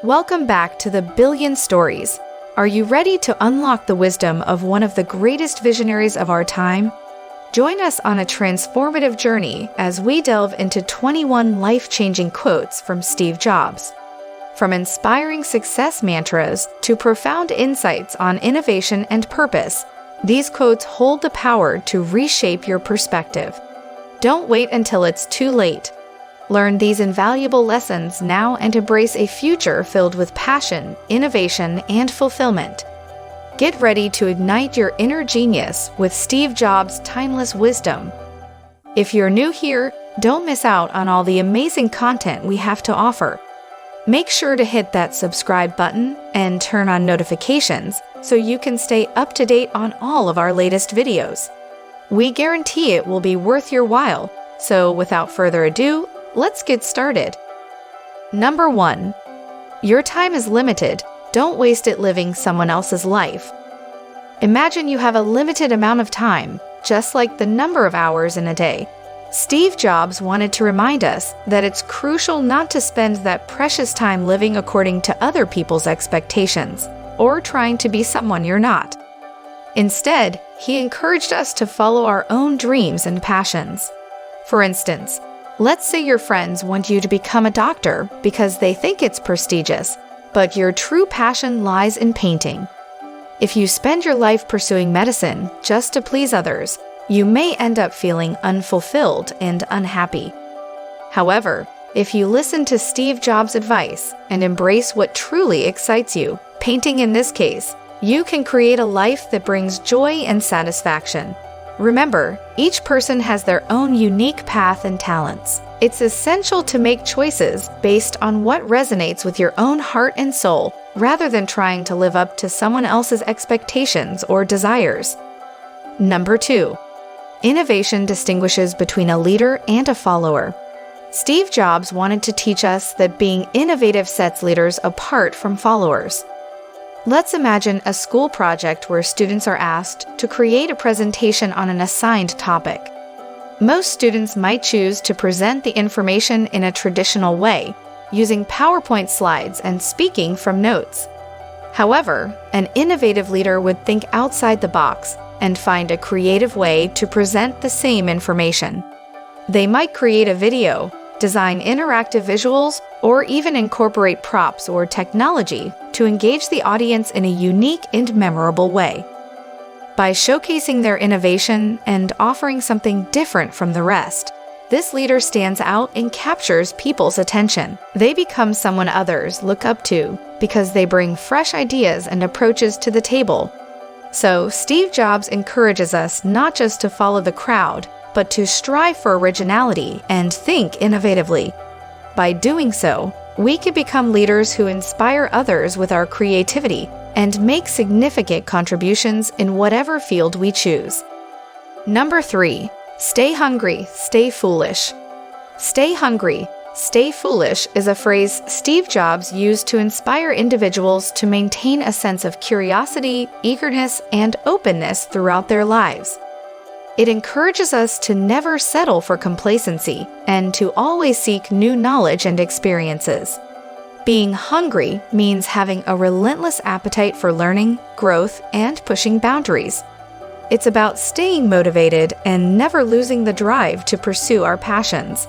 Welcome back to the Billion Stories. Are you ready to unlock the wisdom of one of the greatest visionaries of our time? Join us on a transformative journey as we delve into 21 life-changing quotes from Steve Jobs. From inspiring success mantras to profound insights on innovation and purpose, these quotes hold the power to reshape your perspective. Don't wait until it's too late. Learn these invaluable lessons now and embrace a future filled with passion, innovation, and fulfillment. Get ready to ignite your inner genius with Steve Jobs' timeless wisdom. If you're new here, don't miss out on all the amazing content we have to offer. Make sure to hit that subscribe button and turn on notifications so you can stay up to date on all of our latest videos. We guarantee it will be worth your while, so without further ado, let's get started. Number 1. Your time is limited. Don't waste it living someone else's life. Imagine you have a limited amount of time, just like the number of hours in a day. Steve Jobs wanted to remind us that it's crucial not to spend that precious time living according to other people's expectations, or trying to be someone you're not. Instead, he encouraged us to follow our own dreams and passions. For instance, let's say your friends want you to become a doctor because they think it's prestigious, but your true passion lies in painting. If you spend your life pursuing medicine just to please others, you may end up feeling unfulfilled and unhappy. However, if you listen to Steve Jobs' advice and embrace what truly excites you, painting in this case, you can create a life that brings joy and satisfaction. Remember, each person has their own unique path and talents. It's essential to make choices based on what resonates with your own heart and soul, rather than trying to live up to someone else's expectations or desires. Number 2. Innovation distinguishes between a leader and a follower. Steve Jobs wanted to teach us that being innovative sets leaders apart from followers. Let's imagine a school project where students are asked to create a presentation on an assigned topic. Most students might choose to present the information in a traditional way, using PowerPoint slides and speaking from notes. However, an innovative leader would think outside the box and find a creative way to present the same information. They might create a video, design interactive visuals, or even incorporate props or technology to engage the audience in a unique and memorable way. By showcasing their innovation and offering something different from the rest, this leader stands out and captures people's attention. They become someone others look up to because they bring fresh ideas and approaches to the table. So, Steve Jobs encourages us not just to follow the crowd, but to strive for originality and think innovatively. By doing so, we can become leaders who inspire others with our creativity and make significant contributions in whatever field we choose. Number 3. Stay hungry, stay foolish. Stay hungry, stay foolish is a phrase Steve Jobs used to inspire individuals to maintain a sense of curiosity, eagerness, and openness throughout their lives. It encourages us to never settle for complacency and to always seek new knowledge and experiences. Being hungry means having a relentless appetite for learning, growth, and pushing boundaries. It's about staying motivated and never losing the drive to pursue our passions.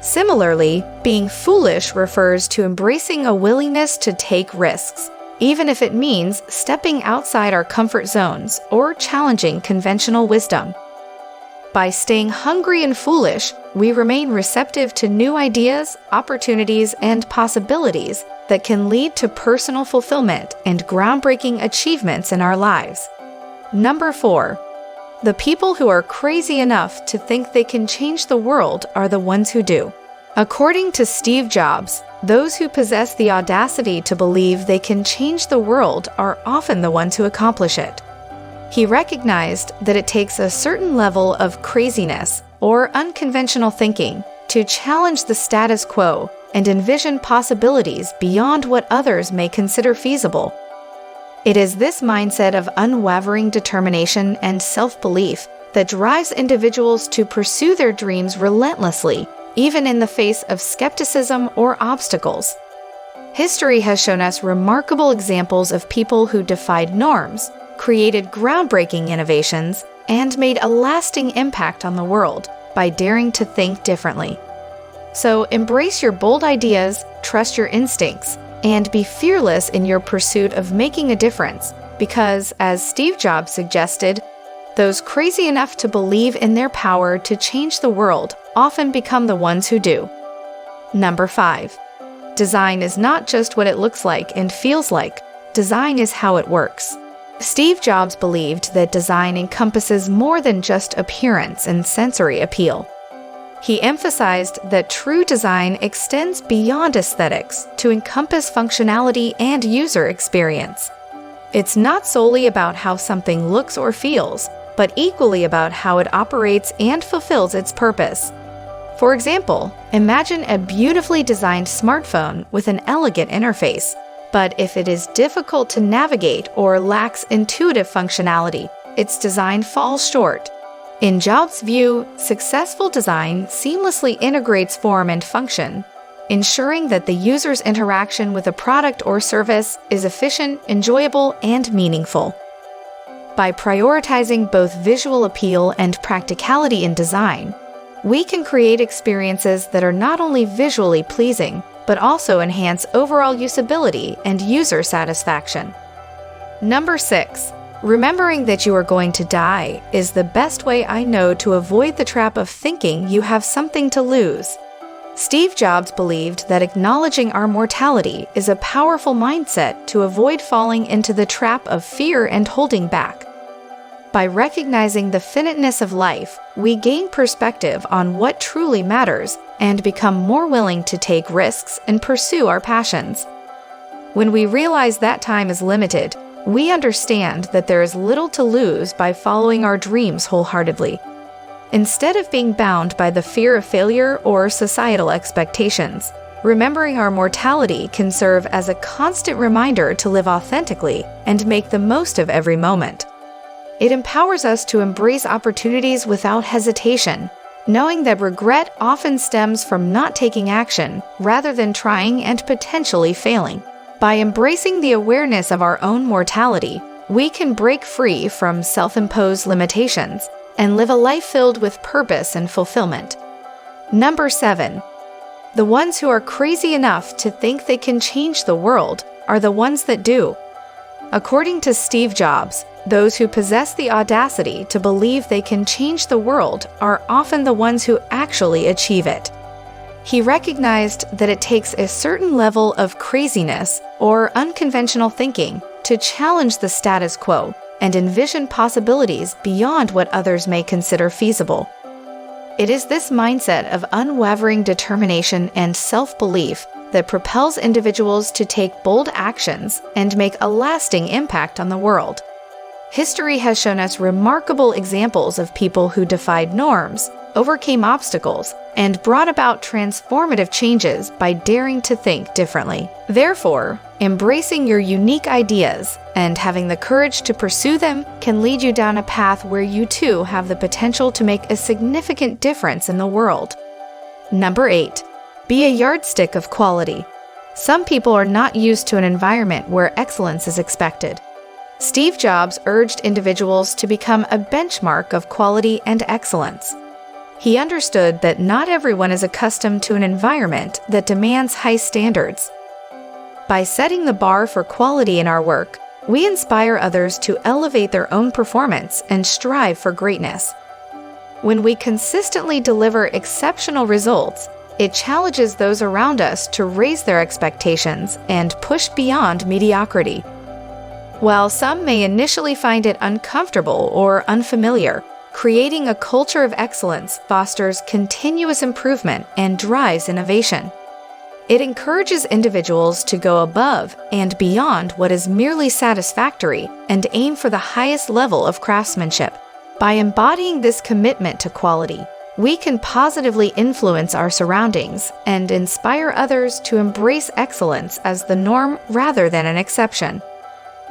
Similarly, being foolish refers to embracing a willingness to take risks, even if it means stepping outside our comfort zones or challenging conventional wisdom. By staying hungry and foolish, we remain receptive to new ideas, opportunities, and possibilities that can lead to personal fulfillment and groundbreaking achievements in our lives. Number 4. The people who are crazy enough to think they can change the world are the ones who do. According to Steve Jobs, those who possess the audacity to believe they can change the world are often the ones who accomplish it. He recognized that it takes a certain level of craziness or unconventional thinking to challenge the status quo and envision possibilities beyond what others may consider feasible. It is this mindset of unwavering determination and self-belief that drives individuals to pursue their dreams relentlessly, even in the face of skepticism or obstacles. History has shown us remarkable examples of people who defied norms, created groundbreaking innovations, and made a lasting impact on the world by daring to think differently. So embrace your bold ideas, trust your instincts, and be fearless in your pursuit of making a difference, because, as Steve Jobs suggested, those crazy enough to believe in their power to change the world often become the ones who do. Number 5. Design is not just what it looks like and feels like. Design is how it works. Steve Jobs believed that design encompasses more than just appearance and sensory appeal. He emphasized that true design extends beyond aesthetics to encompass functionality and user experience. It's not solely about how something looks or feels, but equally about how it operates and fulfills its purpose. For example, imagine a beautifully designed smartphone with an elegant interface, but if it is difficult to navigate or lacks intuitive functionality, its design falls short. In Jobs' view, successful design seamlessly integrates form and function, ensuring that the user's interaction with a product or service is efficient, enjoyable, and meaningful. By prioritizing both visual appeal and practicality in design, we can create experiences that are not only visually pleasing, but also enhance overall usability and user satisfaction. Number 6. Remembering that you are going to die is the best way I know to avoid the trap of thinking you have something to lose. Steve Jobs believed that acknowledging our mortality is a powerful mindset to avoid falling into the trap of fear and holding back. By recognizing the finiteness of life, we gain perspective on what truly matters and become more willing to take risks and pursue our passions. When we realize that time is limited, we understand that there is little to lose by following our dreams wholeheartedly. Instead of being bound by the fear of failure or societal expectations, remembering our mortality can serve as a constant reminder to live authentically and make the most of every moment. It empowers us to embrace opportunities without hesitation, knowing that regret often stems from not taking action rather than trying and potentially failing. By embracing the awareness of our own mortality, we can break free from self-imposed limitations and live a life filled with purpose and fulfillment. Number 7. The ones who are crazy enough to think they can change the world are the ones that do. According to Steve Jobs, those who possess the audacity to believe they can change the world are often the ones who actually achieve it. He recognized that it takes a certain level of craziness or unconventional thinking to challenge the status quo and envision possibilities beyond what others may consider feasible. It is this mindset of unwavering determination and self-belief that propels individuals to take bold actions and make a lasting impact on the world. History has shown us remarkable examples of people who defied norms, overcame obstacles, and brought about transformative changes by daring to think differently. Therefore, embracing your unique ideas and having the courage to pursue them can lead you down a path where you too have the potential to make a significant difference in the world. Number 8. Be a yardstick of quality. Some people are not used to an environment where excellence is expected. Steve Jobs urged individuals to become a benchmark of quality and excellence. He understood that not everyone is accustomed to an environment that demands high standards. By setting the bar for quality in our work, we inspire others to elevate their own performance and strive for greatness. When we consistently deliver exceptional results, it challenges those around us to raise their expectations and push beyond mediocrity. While some may initially find it uncomfortable or unfamiliar, creating a culture of excellence fosters continuous improvement and drives innovation. It encourages individuals to go above and beyond what is merely satisfactory and aim for the highest level of craftsmanship. By embodying this commitment to quality, we can positively influence our surroundings and inspire others to embrace excellence as the norm rather than an exception.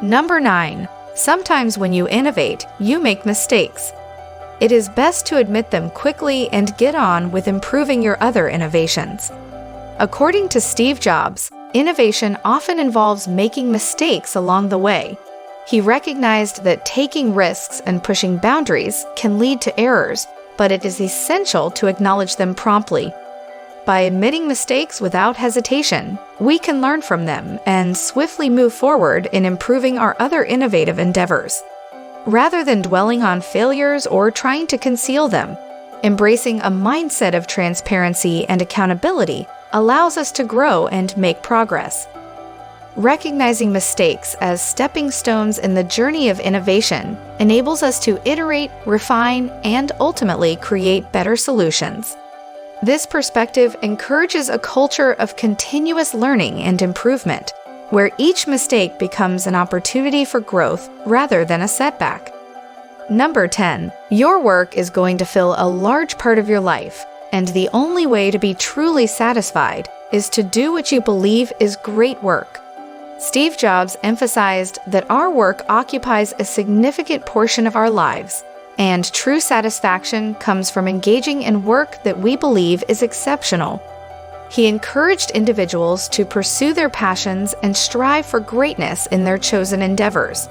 Number 9. Sometimes when you innovate, you make mistakes. It is best to admit them quickly and get on with improving your other innovations. According to Steve Jobs, innovation often involves making mistakes along the way. He recognized that taking risks and pushing boundaries can lead to errors, but it is essential to acknowledge them promptly. By admitting mistakes without hesitation, we can learn from them and swiftly move forward in improving our other innovative endeavors. Rather than dwelling on failures or trying to conceal them, embracing a mindset of transparency and accountability allows us to grow and make progress. Recognizing mistakes as stepping stones in the journey of innovation enables us to iterate, refine, and ultimately create better solutions. This perspective encourages a culture of continuous learning and improvement, where each mistake becomes an opportunity for growth rather than a setback. Number 10. Your work is going to fill a large part of your life, and the only way to be truly satisfied is to do what you believe is great work. Steve Jobs emphasized that our work occupies a significant portion of our lives, and true satisfaction comes from engaging in work that we believe is exceptional. He encouraged individuals to pursue their passions and strive for greatness in their chosen endeavors.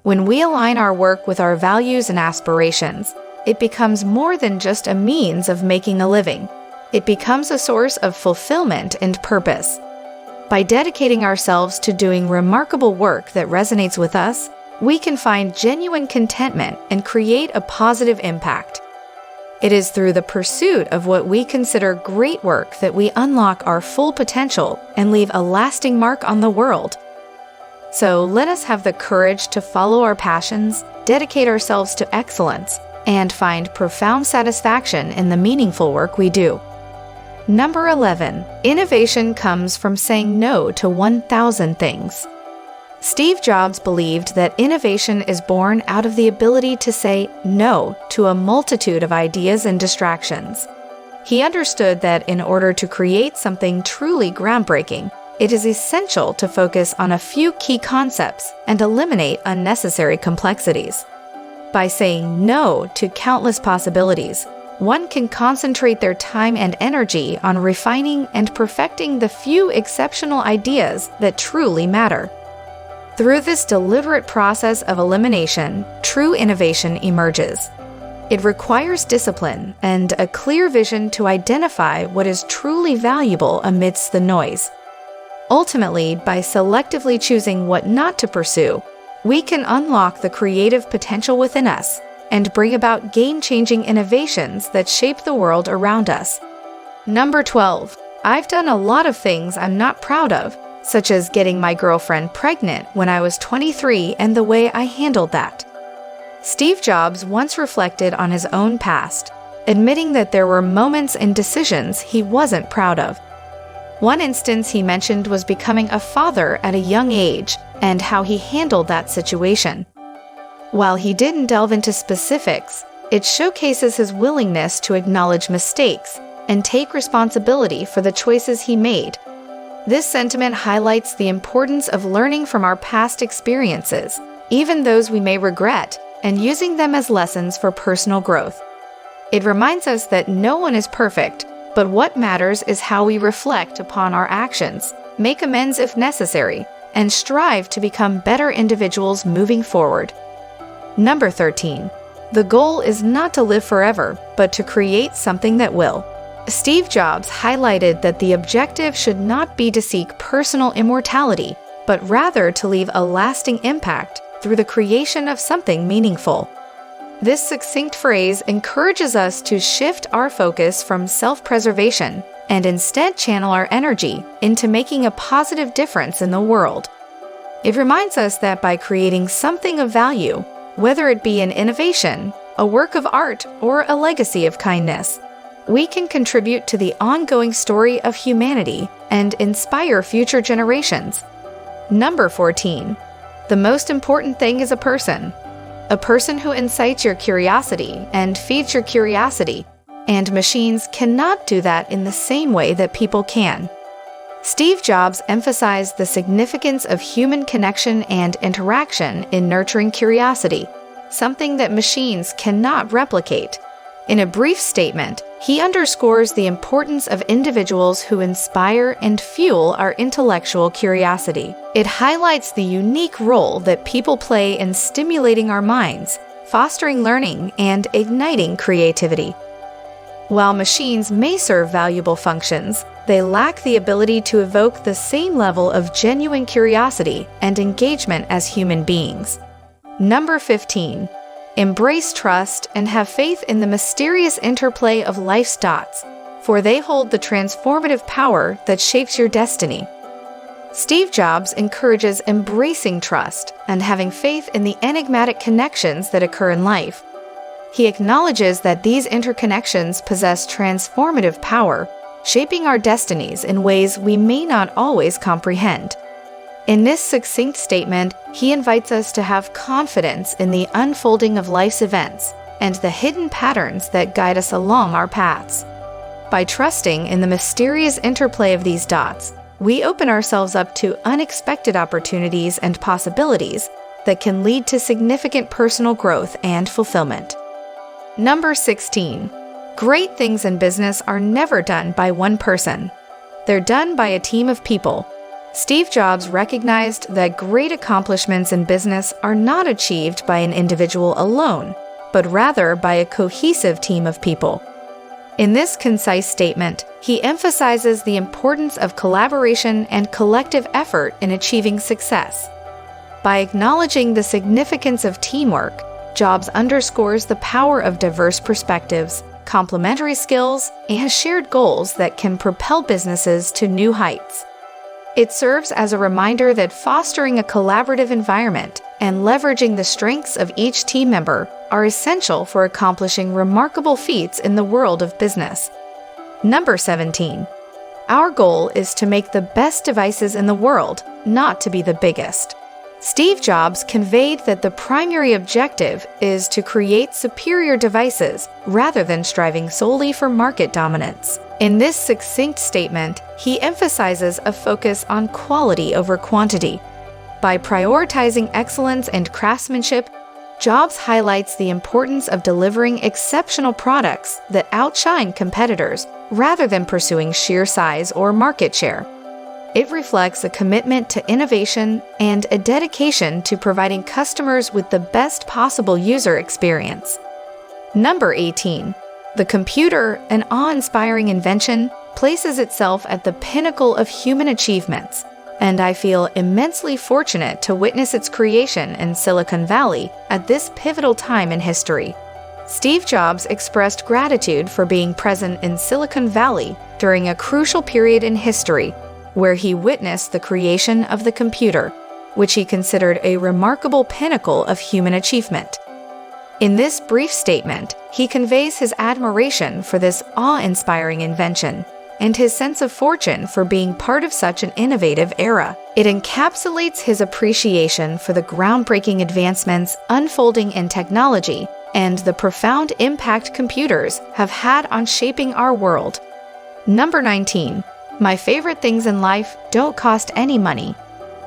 When we align our work with our values and aspirations, it becomes more than just a means of making a living. It becomes a source of fulfillment and purpose. By dedicating ourselves to doing remarkable work that resonates with us, we can find genuine contentment and create a positive impact. It is through the pursuit of what we consider great work that we unlock our full potential and leave a lasting mark on the world. So let us have the courage to follow our passions, dedicate ourselves to excellence, and find profound satisfaction in the meaningful work we do. Number 11. Innovation comes from saying no to 1,000 things. Steve Jobs believed that innovation is born out of the ability to say no to a multitude of ideas and distractions. He understood that in order to create something truly groundbreaking, it is essential to focus on a few key concepts and eliminate unnecessary complexities. By saying no to countless possibilities, one can concentrate their time and energy on refining and perfecting the few exceptional ideas that truly matter. Through this deliberate process of elimination, true innovation emerges. It requires discipline and a clear vision to identify what is truly valuable amidst the noise. Ultimately, by selectively choosing what not to pursue, we can unlock the creative potential within us and bring about game-changing innovations that shape the world around us. Number 12. I've done a lot of things I'm not proud of, such as getting my girlfriend pregnant when I was 23 and the way I handled that. Steve Jobs once reflected on his own past, admitting that there were moments and decisions he wasn't proud of. One instance he mentioned was becoming a father at a young age and how he handled that situation. While he didn't delve into specifics, it showcases his willingness to acknowledge mistakes and take responsibility for the choices he made. This sentiment highlights the importance of learning from our past experiences, even those we may regret, and using them as lessons for personal growth. It reminds us that no one is perfect, but what matters is how we reflect upon our actions, make amends if necessary, and strive to become better individuals moving forward. Number 13. The goal is not to live forever, but to create something that will. Steve Jobs highlighted that the objective should not be to seek personal immortality, but rather to leave a lasting impact through the creation of something meaningful. This succinct phrase encourages us to shift our focus from self-preservation and instead channel our energy into making a positive difference in the world. It reminds us that by creating something of value, whether it be an innovation, a work of art, or a legacy of kindness, we can contribute to the ongoing story of humanity and inspire future generations. Number 14. The most important thing is a person who incites your curiosity and feeds your curiosity, and machines cannot do that in the same way that people can. Steve Jobs emphasized the significance of human connection and interaction in nurturing curiosity, something that machines cannot replicate. In a brief statement, he underscores the importance of individuals who inspire and fuel our intellectual curiosity. It highlights the unique role that people play in stimulating our minds, fostering learning, and igniting creativity. While machines may serve valuable functions, they lack the ability to evoke the same level of genuine curiosity and engagement as human beings. Number 15. Embrace trust and have faith in the mysterious interplay of life's dots, for they hold the transformative power that shapes your destiny. Steve Jobs encourages embracing trust and having faith in the enigmatic connections that occur in life. He acknowledges that these interconnections possess transformative power, shaping our destinies in ways we may not always comprehend. In this succinct statement, he invites us to have confidence in the unfolding of life's events and the hidden patterns that guide us along our paths. By trusting in the mysterious interplay of these dots, we open ourselves up to unexpected opportunities and possibilities that can lead to significant personal growth and fulfillment. Number 16. Great things in business are never done by one person. They're done by a team of people. Steve Jobs recognized that great accomplishments in business are not achieved by an individual alone, but rather by a cohesive team of people. In this concise statement, he emphasizes the importance of collaboration and collective effort in achieving success. By acknowledging the significance of teamwork, Jobs underscores the power of diverse perspectives, complementary skills, and shared goals that can propel businesses to new heights. It serves as a reminder that fostering a collaborative environment and leveraging the strengths of each team member are essential for accomplishing remarkable feats in the world of business. Number 17. Our goal is to make the best devices in the world, not to be the biggest. Steve Jobs conveyed that the primary objective is to create superior devices rather than striving solely for market dominance. In this succinct statement, he emphasizes a focus on quality over quantity. By prioritizing excellence and craftsmanship, Jobs highlights the importance of delivering exceptional products that outshine competitors rather than pursuing sheer size or market share. It reflects a commitment to innovation and a dedication to providing customers with the best possible user experience. Number 18. The computer, an awe-inspiring invention, places itself at the pinnacle of human achievements, and I feel immensely fortunate to witness its creation in Silicon Valley at this pivotal time in history. Steve Jobs expressed gratitude for being present in Silicon Valley during a crucial period in history where he witnessed the creation of the computer, which he considered a remarkable pinnacle of human achievement. In this brief statement, he conveys his admiration for this awe-inspiring invention and his sense of fortune for being part of such an innovative era. It encapsulates his appreciation for the groundbreaking advancements unfolding in technology and the profound impact computers have had on shaping our world. Number 19. My favorite things in life don't cost any money.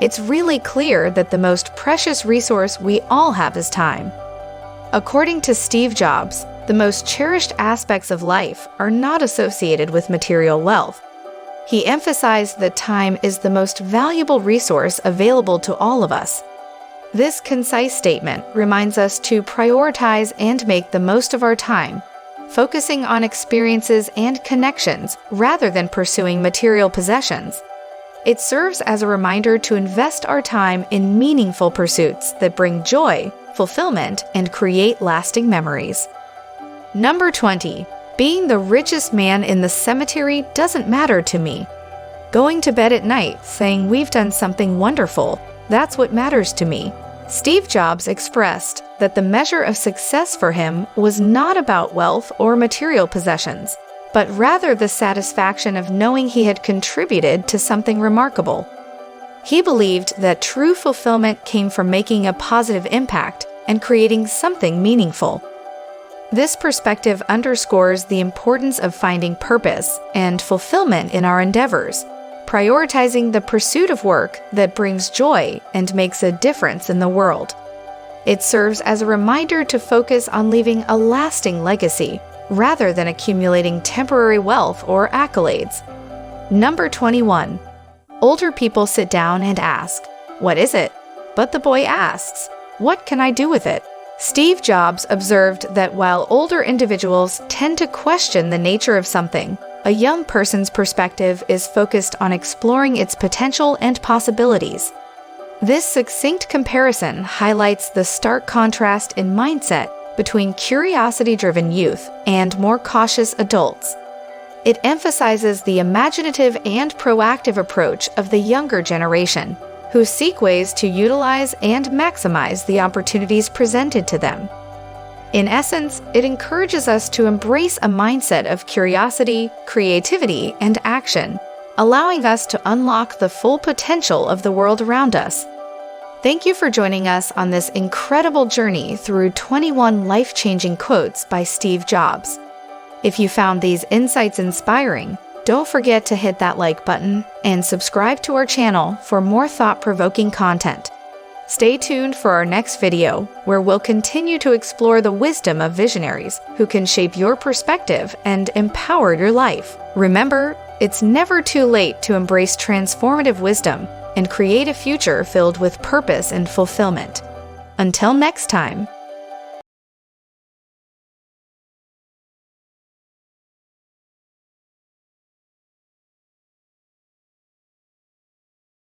It's really clear that the most precious resource we all have is time. According to Steve Jobs, the most cherished aspects of life are not associated with material wealth. He emphasized that time is the most valuable resource available to all of us. This concise statement reminds us to prioritize and make the most of our time, focusing on experiences and connections rather than pursuing material possessions. It serves as a reminder to invest our time in meaningful pursuits that bring joy, fulfillment, and create lasting memories. Number 20. Being the richest man in the cemetery doesn't matter to me. Going to bed at night saying we've done something wonderful, that's what matters to me. Steve Jobs expressed that the measure of success for him was not about wealth or material possessions, but rather the satisfaction of knowing he had contributed to something remarkable. He believed that true fulfillment came from making a positive impact and creating something meaningful. This perspective underscores the importance of finding purpose and fulfillment in our endeavors, prioritizing the pursuit of work that brings joy and makes a difference in the world. It serves as a reminder to focus on leaving a lasting legacy rather than accumulating temporary wealth or accolades. Number 21. Older people sit down and ask, "What is it?" But the boy asks, "What can I do with it?" Steve Jobs observed that while older individuals tend to question the nature of something, a young person's perspective is focused on exploring its potential and possibilities. This succinct comparison highlights the stark contrast in mindset between curiosity-driven youth and more cautious adults. It emphasizes the imaginative and proactive approach of the younger generation, who seek ways to utilize and maximize the opportunities presented to them. In essence, it encourages us to embrace a mindset of curiosity, creativity, and action, allowing us to unlock the full potential of the world around us. Thank you for joining us on this incredible journey through 21 life-changing quotes by Steve Jobs. If you found these insights inspiring, don't forget to hit that like button and subscribe to our channel for more thought-provoking content. Stay tuned for our next video, where we'll continue to explore the wisdom of visionaries who can shape your perspective and empower your life. Remember, it's never too late to embrace transformative wisdom and create a future filled with purpose and fulfillment. Until next time.